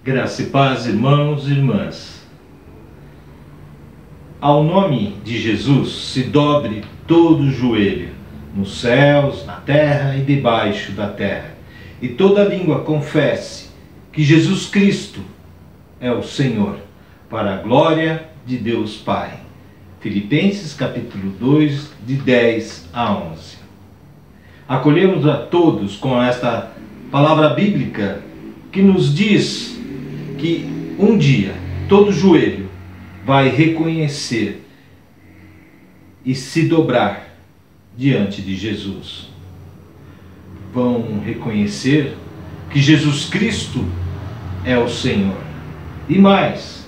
Graça e paz, irmãos e irmãs. Ao nome de Jesus se dobre todo o joelho, nos céus, na terra e debaixo da terra, e toda língua confesse que Jesus Cristo é o Senhor, para a glória de Deus Pai. Filipenses capítulo 2, de 10 a 11. Acolhemos a todos com esta palavra bíblica que nos diz que um dia todo joelho vai reconhecer e se dobrar diante de Jesus. Vão reconhecer que Jesus Cristo é o Senhor. E mais,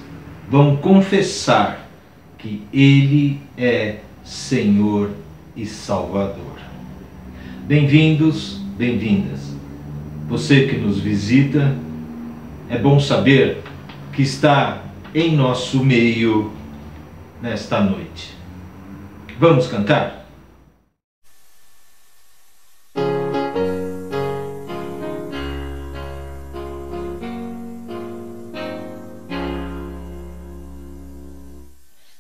vão confessar que Ele é Senhor e Salvador. Bem-vindos, bem-vindas. Você que nos visita, é bom saber que está em nosso meio nesta noite. Vamos cantar?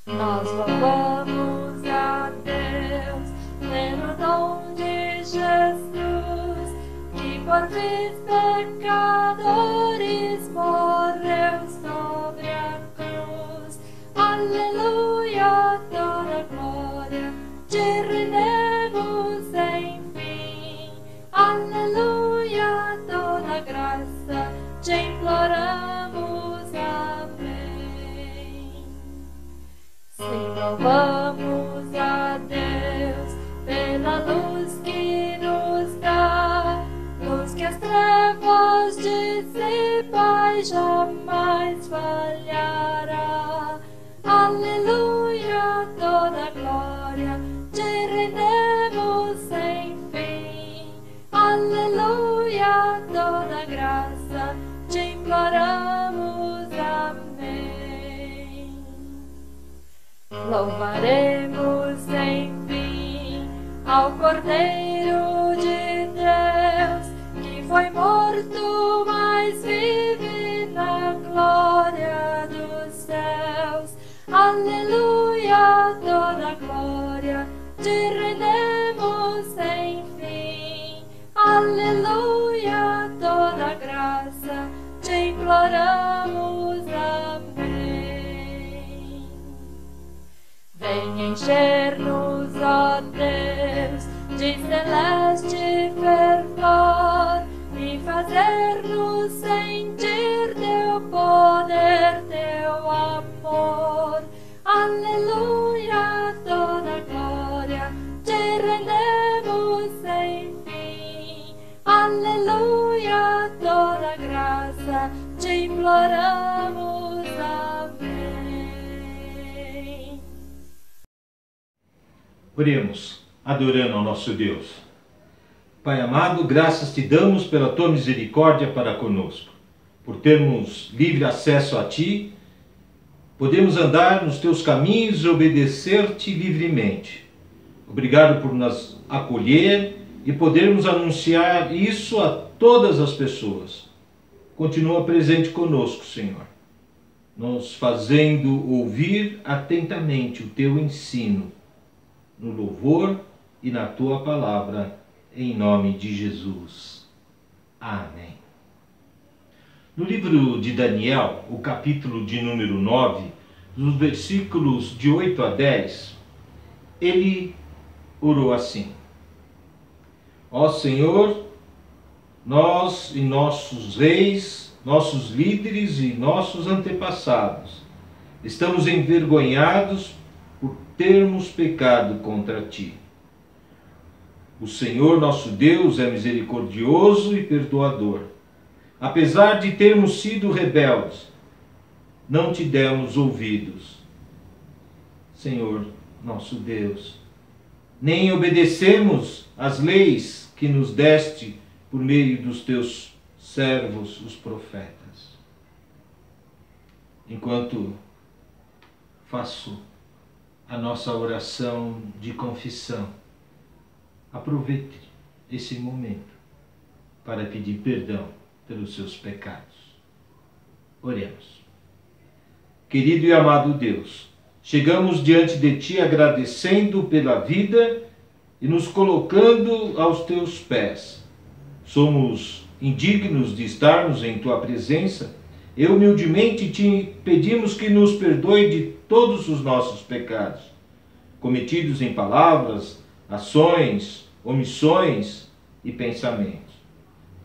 Nós louvamos a Deus pelo dom de Jesus, que por vez pecadores morreu sobre a cruz. Aleluia, toda glória te rendemos sem fim. Aleluia, toda graça te imploramos. Amém. Sim, louvamos a Deus pela luz que nos dá, luz que as trevas dissipa e jamais falhará. Aleluia, toda glória te rendemos sem fim. Aleluia, toda graça te imploramos. Amém. Louvaremos sem fim ao Cordeiro de Deus, que foi morto, mas vive na glória dos céus. Aleluia, toda glória te rendemos sem fim. Aleluia, toda graça te imploramos. Amém. Vem encher-nos, ó Deus, de celeste fervor e fazer-nos sentir teu poder, teu amor. Aleluia, toda glória te rendemos sem fim. Aleluia, toda graça te imploramos. Amém. Oremos, adorando ao nosso Deus. Pai amado, graças te damos pela tua misericórdia para conosco, por termos livre acesso a ti, podemos andar nos teus caminhos e obedecer-te livremente. Obrigado por nos acolher e podermos anunciar isso a todas as pessoas. Continua presente conosco, Senhor, nos fazendo ouvir atentamente o teu ensino, no louvor e na tua palavra, em nome de Jesus. Amém. No livro de Daniel, o capítulo de número 9, nos versículos de 8 a 10, ele orou assim: Ó Senhor, nós e nossos reis, nossos líderes e nossos antepassados estamos envergonhados por termos pecado contra ti. O Senhor nosso Deus é misericordioso e perdoador. Apesar de termos sido rebeldes, não te demos ouvidos. Senhor nosso Deus, nem obedecemos às leis que nos deste por meio dos teus servos, os profetas. Enquanto faço a nossa oração de confissão, aproveite esse momento para pedir perdão pelos seus pecados. Oremos. Querido e amado Deus, chegamos diante de Ti agradecendo pela vida e nos colocando aos Teus pés. Somos indignos de estarmos em Tua presença e humildemente Te pedimos que nos perdoe de todos os nossos pecados, cometidos em palavras, ações, omissões e pensamentos.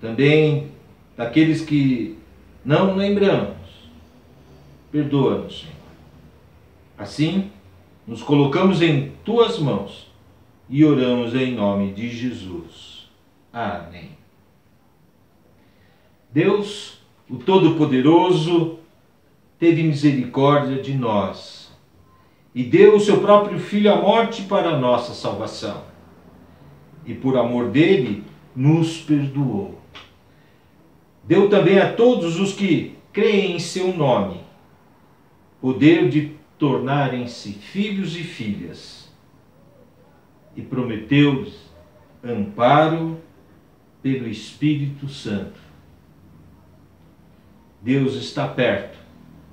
Também daqueles que não lembramos. Perdoa-nos, Senhor. Assim, nos colocamos em Tuas mãos e oramos em nome de Jesus. Amém. Deus, o Todo-Poderoso, teve misericórdia de nós e deu o seu próprio Filho à morte para a nossa salvação. E por amor dele, nos perdoou. Deu também a todos os que creem em seu nome poder de tornarem-se filhos e filhas. E prometeu-lhes amparo pelo Espírito Santo. Deus está perto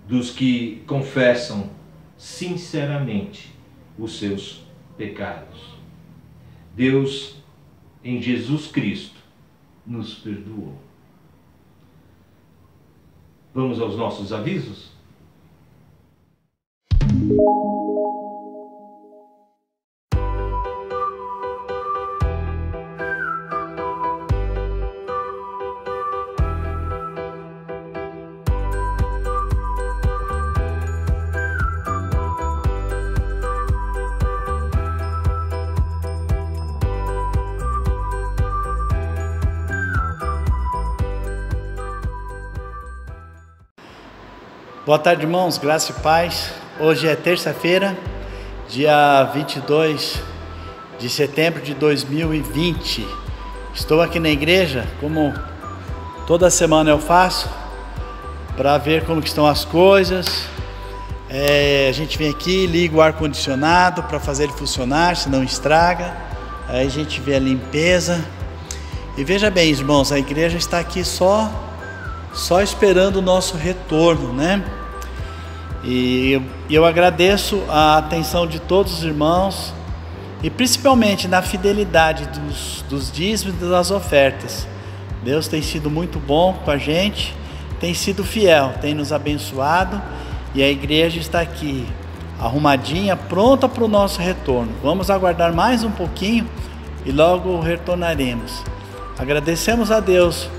dos que confessam sinceramente os seus pecados. Deus, em Jesus Cristo, nos perdoou. Vamos aos nossos avisos? Boa tarde, irmãos, graça e paz. Hoje é terça-feira, dia 22 de setembro de 2020. Estou aqui na igreja, como toda semana eu faço, para ver como que estão as coisas. A gente vem aqui, liga o ar-condicionado para fazer ele funcionar, senão estraga. Aí a gente vê a limpeza. E veja bem, irmãos, a igreja está aqui só esperando o nosso retorno, né? E eu agradeço a atenção de todos os irmãos e principalmente na fidelidade dos dízimos e das ofertas. Deus tem sido muito bom com a gente, tem sido fiel, tem nos abençoado e a igreja está aqui arrumadinha, pronta para o nosso retorno. Vamos aguardar mais um pouquinho e logo retornaremos. Agradecemos a Deus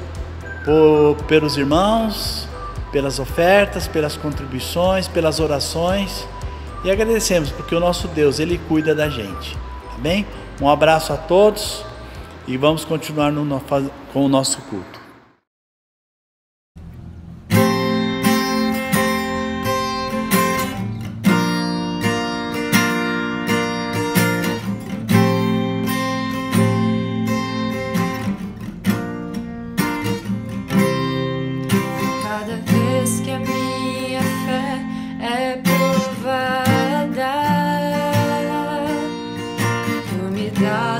pelos irmãos, pelas ofertas, pelas contribuições, pelas orações, e agradecemos porque o nosso Deus, Ele cuida da gente, tá bem? Um abraço a todos e vamos continuar com o nosso culto.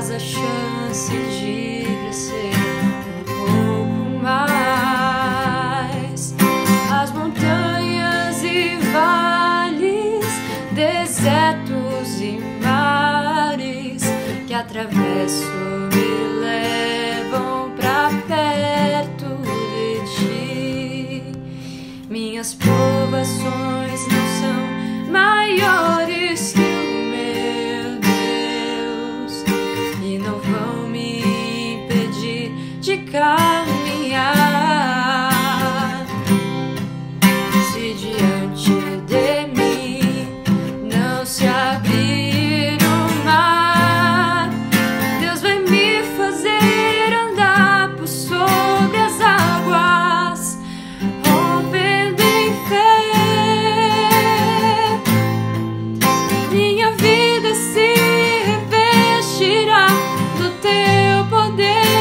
A chance de crescer um pouco mais. As montanhas e vales, desertos e mares que atravesso me levam pra perto de ti. Minhas provações não são maiores que de caminhar. Se diante de mim não se abrir o mar, Deus vai me fazer andar por sobre as águas, rompendo em fé. Minha vida se revestirá do teu poder.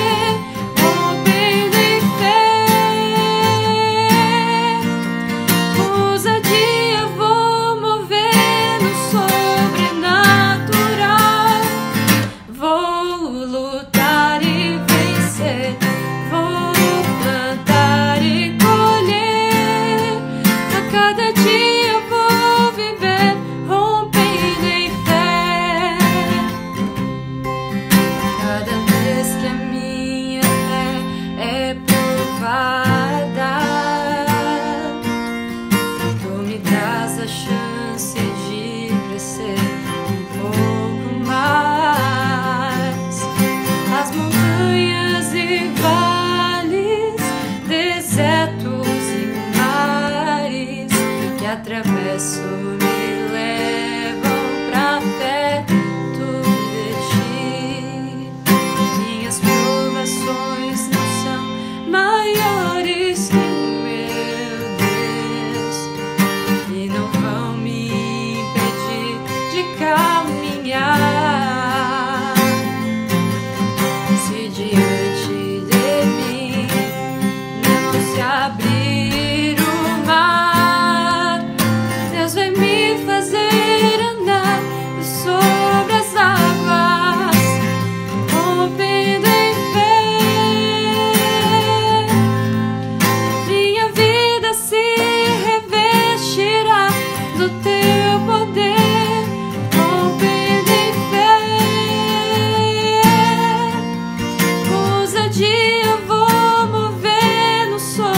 dia eu vou mover no sobrenatural.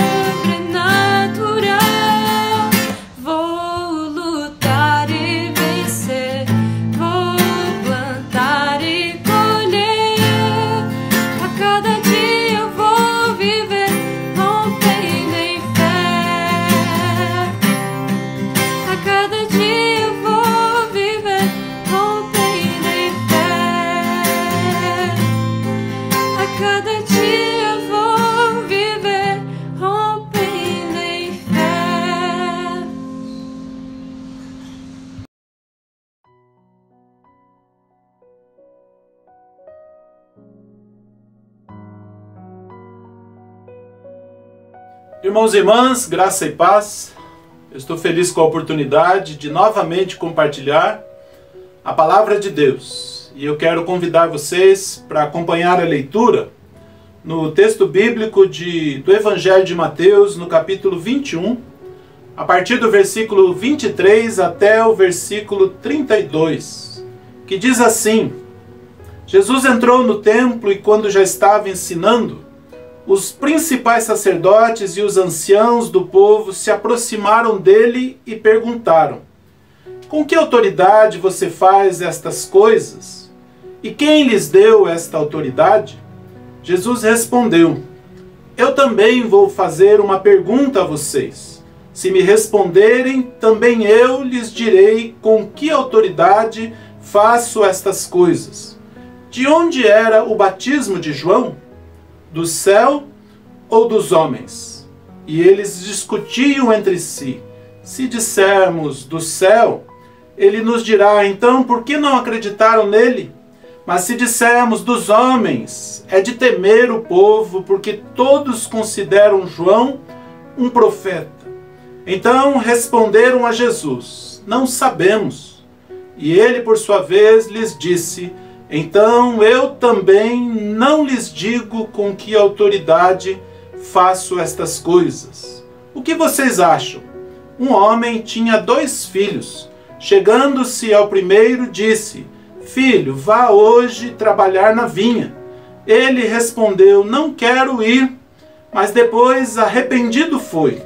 Vou lutar e vencer, vou plantar e colher. A cada dia eu vou viver rompendo em fé. A cada dia eu vou viver rompendo em fé. A cada dia eu vou viver rompendo em fé. Irmãos e irmãs, graça e paz. Eu estou feliz com a oportunidade de novamente compartilhar a palavra de Deus. E eu quero convidar vocês para acompanhar a leitura no texto bíblico do Evangelho de Mateus, no capítulo 21, a partir do versículo 23 até o versículo 32, que diz assim: Jesus entrou no templo e, quando já estava ensinando, os principais sacerdotes e os anciãos do povo se aproximaram dele e perguntaram: com que autoridade você faz estas coisas? E quem lhes deu esta autoridade? Jesus respondeu: eu também vou fazer uma pergunta a vocês. Se me responderem, também eu lhes direi com que autoridade faço estas coisas. De onde era o batismo de João? Do céu ou dos homens? E eles discutiam entre si. Se dissermos do céu, ele nos dirá: então por que não acreditaram nele? Mas se dissermos dos homens, é de temer o povo, porque todos consideram João um profeta. Então responderam a Jesus: não sabemos. E ele, por sua vez, lhes disse: então eu também não lhes digo com que autoridade faço estas coisas. O que vocês acham? Um homem tinha 2 filhos. Chegando-se ao primeiro, disse: filho, vá hoje trabalhar na vinha. Ele respondeu: não quero ir. Mas depois, arrependido, foi.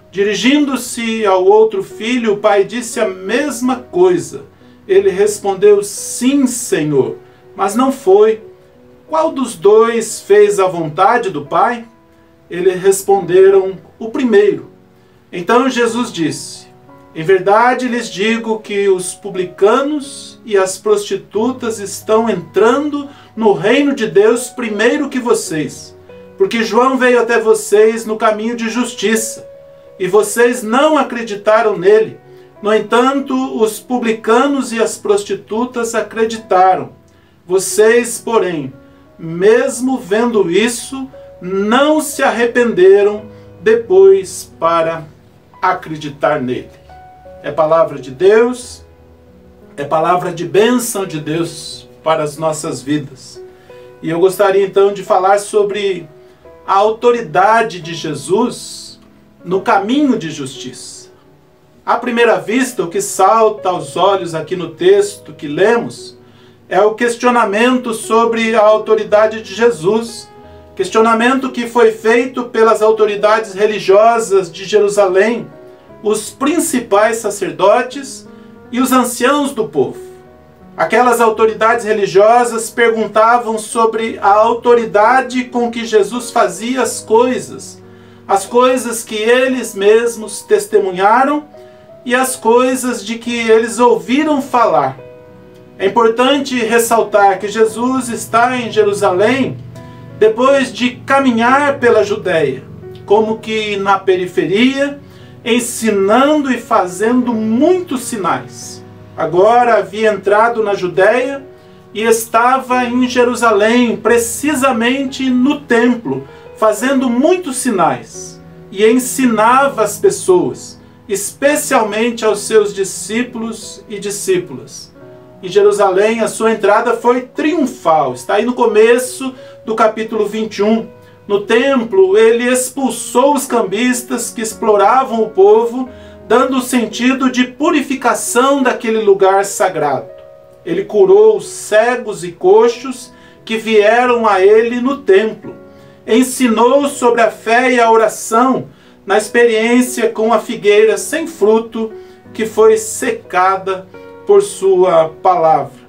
Dirigindo-se ao outro filho, o pai disse a mesma coisa. Ele respondeu: sim, Senhor. Mas não foi. Qual dos 2 fez a vontade do Pai? Eles responderam: o primeiro. Então Jesus disse: em verdade lhes digo que os publicanos e as prostitutas estão entrando no reino de Deus primeiro que vocês, porque João veio até vocês no caminho de justiça, e vocês não acreditaram nele. No entanto, os publicanos e as prostitutas acreditaram. Vocês, porém, mesmo vendo isso, não se arrependeram depois para acreditar nele. É palavra de Deus, é palavra de bênção de Deus para as nossas vidas. E eu gostaria então de falar sobre a autoridade de Jesus no caminho de justiça. À primeira vista, o que salta aos olhos aqui no texto que lemos é o questionamento sobre a autoridade de Jesus. Questionamento que foi feito pelas autoridades religiosas de Jerusalém, os principais sacerdotes e os anciãos do povo. Aquelas autoridades religiosas perguntavam sobre a autoridade com que Jesus fazia as coisas que eles mesmos testemunharam e as coisas de que eles ouviram falar. É importante ressaltar que Jesus está em Jerusalém depois de caminhar pela Judéia, como que na periferia, ensinando e fazendo muitos sinais. Agora havia entrado na Judéia e estava em Jerusalém, precisamente no templo, fazendo muitos sinais, e ensinava as pessoas, especialmente aos seus discípulos e discípulas. Em Jerusalém, a sua entrada foi triunfal. Está aí no começo do capítulo 21. No templo, ele expulsou os cambistas que exploravam o povo, dando o sentido de purificação daquele lugar sagrado. Ele curou os cegos e coxos que vieram a ele no templo. ensinou sobre a fé e a oração na experiência com a figueira sem fruto que foi secada por sua palavra.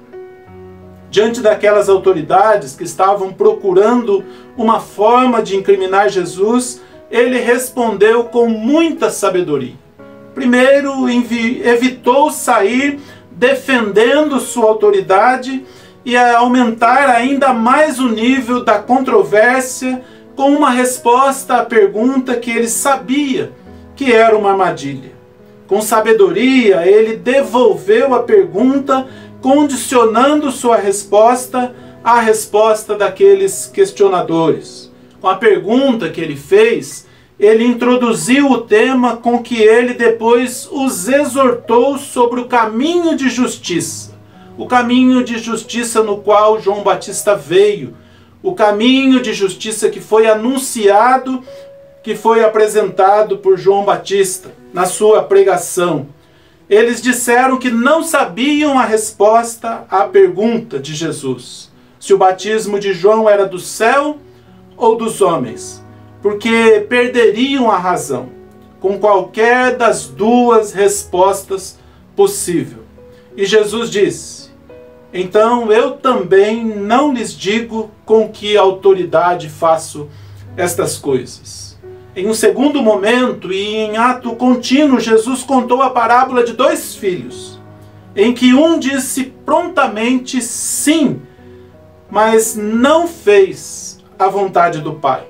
Diante daquelas autoridades que estavam procurando uma forma de incriminar Jesus, ele respondeu com muita sabedoria. Primeiro, evitou sair defendendo sua autoridade e aumentar ainda mais o nível da controvérsia com uma resposta à pergunta que ele sabia que era uma armadilha. Com sabedoria, ele devolveu a pergunta, condicionando sua resposta à resposta daqueles questionadores. Com a pergunta que ele fez, ele introduziu o tema com que ele depois os exortou sobre o caminho de justiça. O caminho de justiça no qual João Batista veio. O caminho de justiça que foi anunciado, que foi apresentado por João Batista na sua pregação. Eles disseram que não sabiam a resposta à pergunta de Jesus. Se o batismo de João era do céu ou dos homens. Porque perderiam a razão com qualquer das duas respostas possível. E Jesus disse: então eu também não lhes digo com que autoridade faço estas coisas. Em um segundo momento e em ato contínuo, Jesus contou a parábola de 2 filhos, em que um disse prontamente sim, mas não fez a vontade do Pai.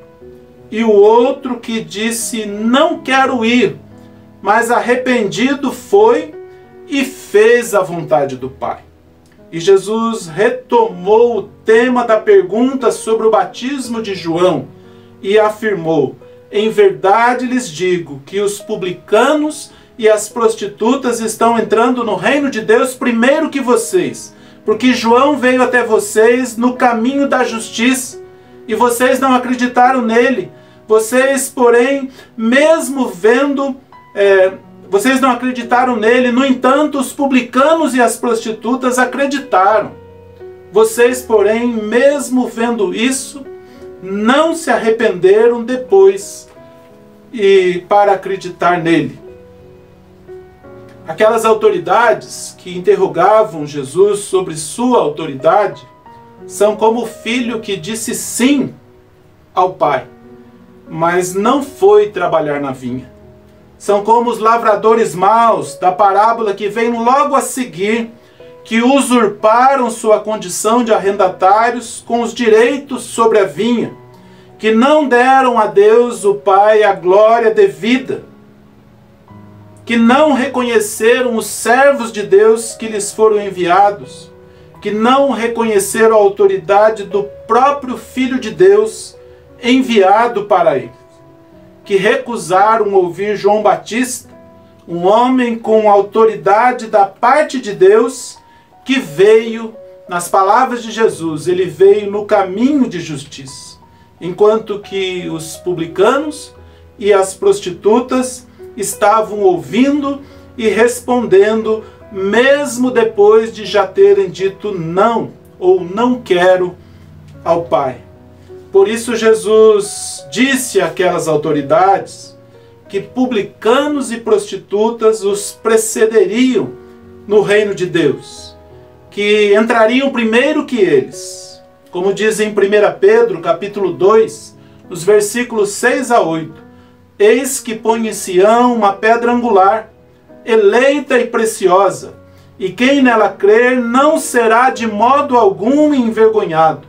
E o outro que disse não quero ir, mas arrependido foi e fez a vontade do Pai. E Jesus retomou o tema da pergunta sobre o batismo de João e afirmou: em verdade lhes digo que os publicanos e as prostitutas estão entrando no reino de Deus primeiro que vocês, porque João veio até vocês no caminho da justiça e vocês não acreditaram nele. Vocês, porém, mesmo vendo, vocês não acreditaram nele. No entanto, os publicanos e as prostitutas acreditaram. Vocês, porém, mesmo vendo isso, não se arrependeram depois e para acreditar nele. Aquelas autoridades que interrogavam Jesus sobre sua autoridade são como o filho que disse sim ao pai, mas não foi trabalhar na vinha. São como os lavradores maus da parábola que vem logo a seguir, que usurparam sua condição de arrendatários com os direitos sobre a vinha, que não deram a Deus o Pai a glória devida, que não reconheceram os servos de Deus que lhes foram enviados, que não reconheceram a autoridade do próprio Filho de Deus enviado para eles, que recusaram ouvir João Batista, um homem com autoridade da parte de Deus, que veio, nas palavras de Jesus, ele veio no caminho de justiça, enquanto que os publicanos e as prostitutas estavam ouvindo e respondendo, mesmo depois de já terem dito não ou não quero ao Pai. Por isso Jesus disse àquelas autoridades que publicanos e prostitutas os precederiam no reino de Deus, que entrariam primeiro que eles. Como diz em 1 Pedro, capítulo 2, nos versículos 6 a 8, eis que põe em Sião uma pedra angular, eleita e preciosa, e quem nela crer não será de modo algum envergonhado.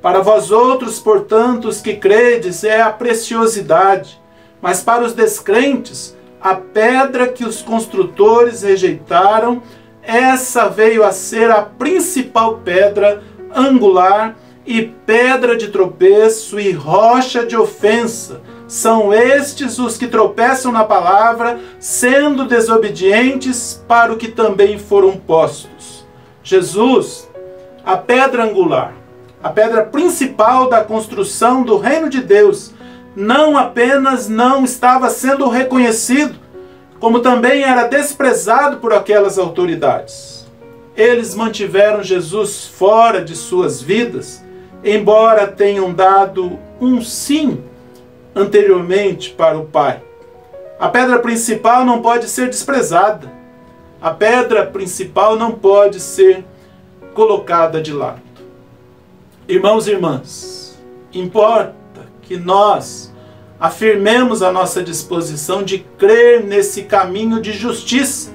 Para vós outros, portanto, os que credes, é a preciosidade, mas para os descrentes, a pedra que os construtores rejeitaram, essa veio a ser a principal pedra angular e pedra de tropeço e rocha de ofensa. São estes os que tropeçam na palavra, sendo desobedientes para o que também foram postos. Jesus, a pedra angular, a pedra principal da construção do reino de Deus, não apenas não estava sendo reconhecido, como também era desprezado por aquelas autoridades. Eles mantiveram Jesus fora de suas vidas, embora tenham dado um sim anteriormente para o Pai. A pedra principal não pode ser desprezada. A pedra principal não pode ser colocada de lado. Irmãos e irmãs, importa que nós afirmemos a nossa disposição de crer nesse caminho de justiça.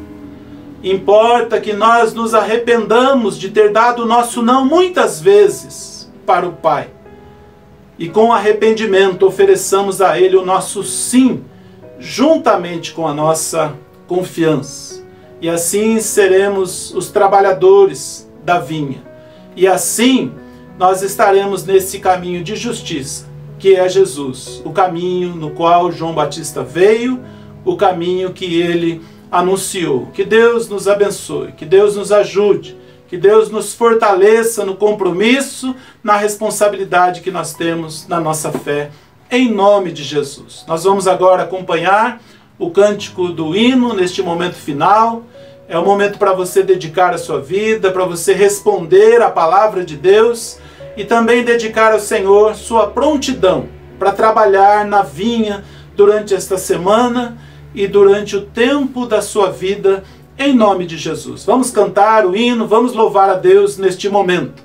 Importa que nós nos arrependamos de ter dado o nosso não muitas vezes para o Pai. E com arrependimento ofereçamos a Ele o nosso sim, juntamente com a nossa confiança. E assim seremos os trabalhadores da vinha. E assim nós estaremos nesse caminho de justiça, que é Jesus, o caminho no qual João Batista veio, o caminho que ele anunciou. Que Deus nos abençoe, que Deus nos ajude, que Deus nos fortaleça no compromisso, na responsabilidade que nós temos na nossa fé, em nome de Jesus. Nós vamos agora acompanhar o cântico do hino neste momento final. É o momento para você dedicar a sua vida, para você responder à palavra de Deus e também dedicar ao Senhor sua prontidão para trabalhar na vinha durante esta semana e durante o tempo da sua vida, em nome de Jesus. Vamos cantar o hino, vamos louvar a Deus neste momento.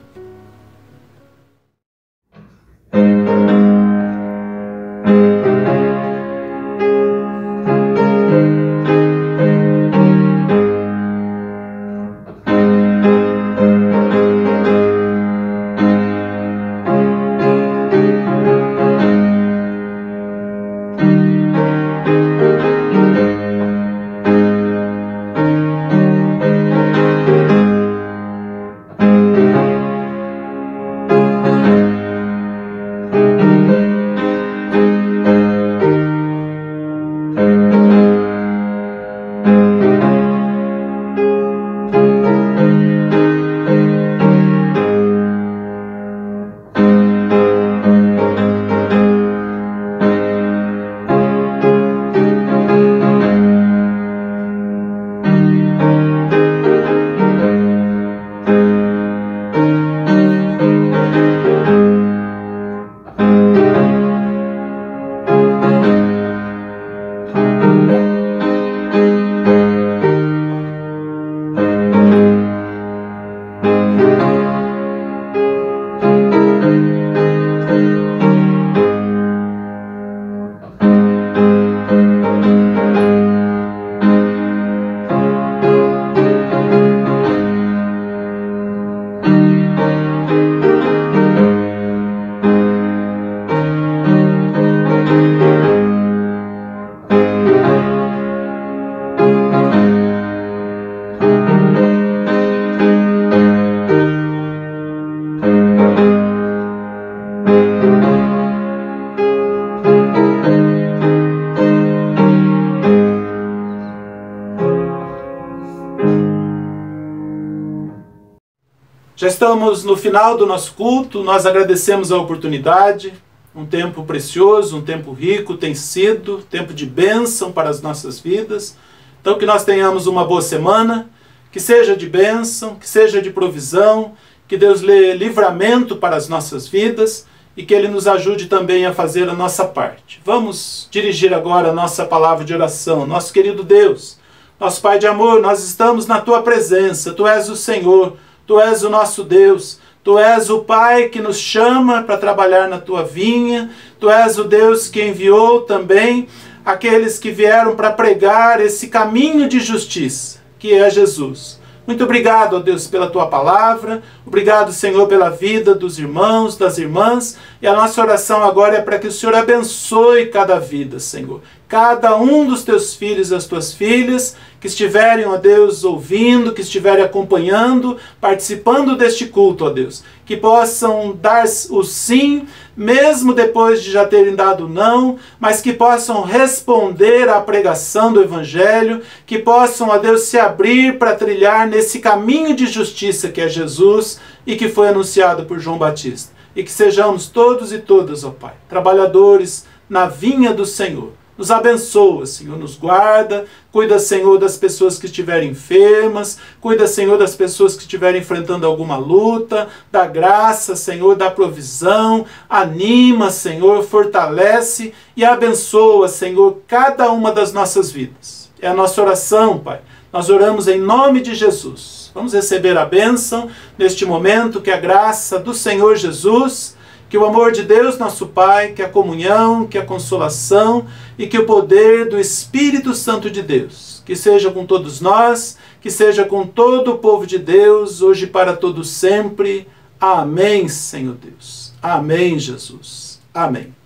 Já estamos no final do nosso culto, nós agradecemos a oportunidade, um tempo precioso, um tempo rico tem sido, tempo de bênção para as nossas vidas. Então que nós tenhamos uma boa semana, que seja de bênção, que seja de provisão, que Deus dê livramento para as nossas vidas e que Ele nos ajude também a fazer a nossa parte. Vamos dirigir agora a nossa palavra de oração. Nosso querido Deus, nosso Pai de amor, nós estamos na Tua presença, Tu és o Senhor, Tu és o nosso Deus, Tu és o Pai que nos chama para trabalhar na Tua vinha, Tu és o Deus que enviou também aqueles que vieram para pregar esse caminho de justiça, que é Jesus. Muito obrigado, ó Deus, pela Tua palavra, obrigado, Senhor, pela vida dos irmãos, das irmãs, e a nossa oração agora é para que o Senhor abençoe cada vida, Senhor, cada um dos Teus filhos e das Tuas filhas, que estiverem, ó Deus, ouvindo, que estiverem acompanhando, participando deste culto, ó Deus, que possam dar o sim, mesmo depois de já terem dado o não, mas que possam responder à pregação do Evangelho, que possam, ó Deus, se abrir para trilhar nesse caminho de justiça que é Jesus e que foi anunciado por João Batista. E que sejamos todos e todas, ó Pai, trabalhadores na vinha do Senhor. Nos abençoa, Senhor, nos guarda. Cuida, Senhor, das pessoas que estiverem enfermas. Cuida, Senhor, das pessoas que estiverem enfrentando alguma luta. Dá graça, Senhor, dá provisão. Anima, Senhor, fortalece e abençoa, Senhor, cada uma das nossas vidas. É a nossa oração, Pai. Nós oramos em nome de Jesus. Vamos receber a bênção neste momento, que a graça do Senhor Jesus, que o amor de Deus, nosso Pai, que a comunhão, que a consolação e que o poder do Espírito Santo de Deus, que seja com todos nós, que seja com todo o povo de Deus, hoje e para todo sempre. Amém, Senhor Deus. Amém, Jesus. Amém.